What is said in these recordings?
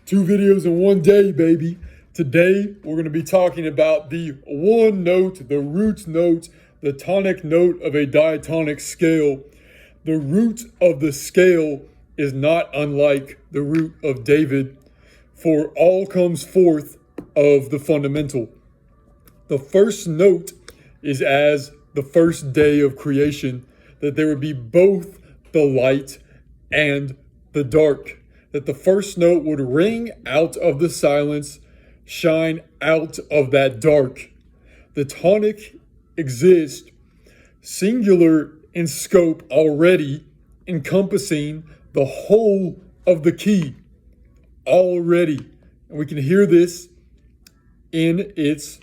2 videos in one day, baby. Today, we're going to be talking about the one note, the root note, the tonic note of a diatonic scale. The root of the scale is not unlike the root of David, for all comes forth of the fundamental. The first note is as the first day of creation, that there would be both the light and the dark. That the first note would ring out of the silence, shine out of that dark. The tonic exists singular in scope already, encompassing the whole of the key already. And we can hear this in its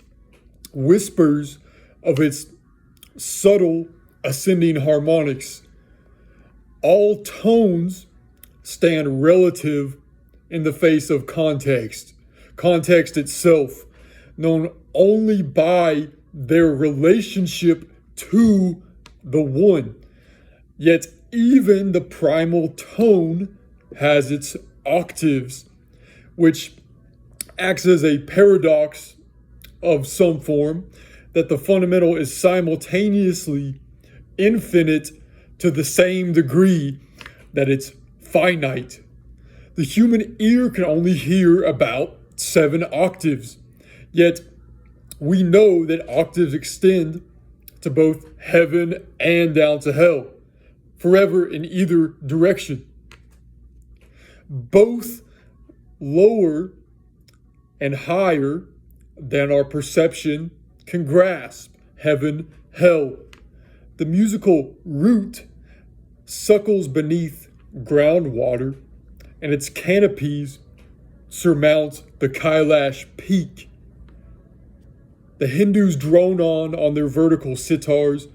whispers of its subtle ascending harmonics. All tones stand relative in the face of context. Context itself, known only by their relationship to the one. Yet even the primal tone has its octaves, which acts as a paradox of some form, that the fundamental is simultaneously infinite to the same degree that it's finite. The human ear can only hear about 7 octaves, yet we know that octaves extend to both heaven and down to hell, forever in either direction. Both lower and higher than our perception can grasp, heaven, hell. The musical root suckles beneath groundwater, and its canopies surmount the Kailash peak. The Hindus drone on their vertical sitars.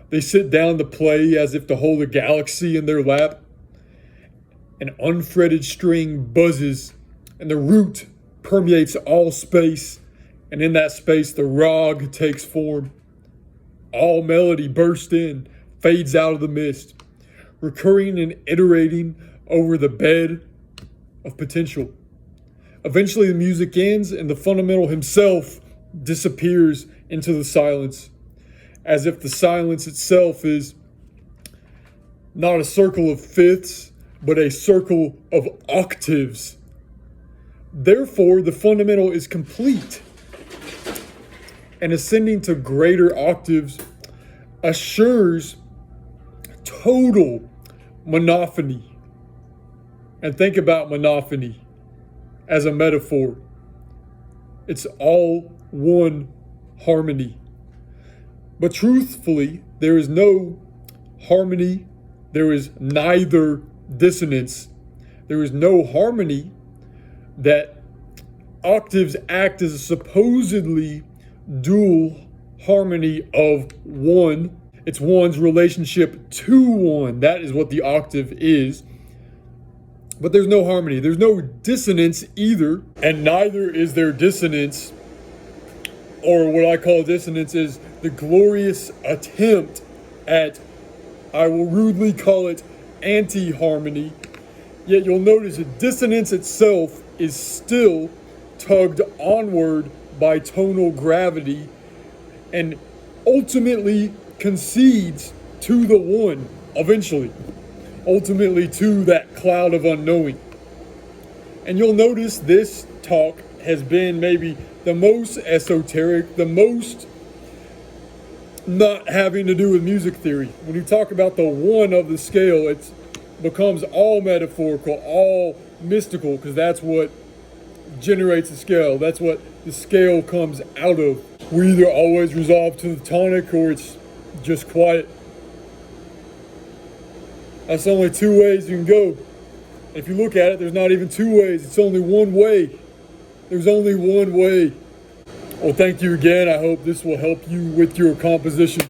They sit down to play as if to hold a galaxy in their lap. An unfretted string buzzes, and the root permeates all space, and in that space the rag takes form. All melody bursts in, fades out of the mist, recurring and iterating over the bed of potential. Eventually the music ends and the fundamental himself disappears into the silence, as if the silence itself is not a circle of fifths, but a circle of octaves. Therefore, the fundamental is complete, and ascending to greater octaves assures total monophony. And think about monophony as a metaphor. It's all one harmony. But truthfully, there is no harmony. There is neither dissonance. There is no harmony. That octaves act as a supposedly dual harmony of one. It's one's relationship to one. That is what the octave is. But there's no harmony. There's no dissonance either. And neither is there dissonance, or what I call dissonance is the glorious attempt at, I will rudely call it, anti-harmony. Yet you'll notice that dissonance itself is still tugged onward by tonal gravity and ultimately concedes to the one eventually. Ultimately to that cloud of unknowing. And you'll notice this talk has been maybe the most esoteric, the most not having to do with music theory. When you talk about the one of the scale, it becomes all metaphorical, all mystical, because that's what generates the scale. That's what the scale comes out of. We either always resolve to the tonic or it's just quiet. That's only 2 ways you can go. If you look at it, there's not even 2 ways. It's only one way. There's only one way. Well, thank you again. I hope this will help you with your composition.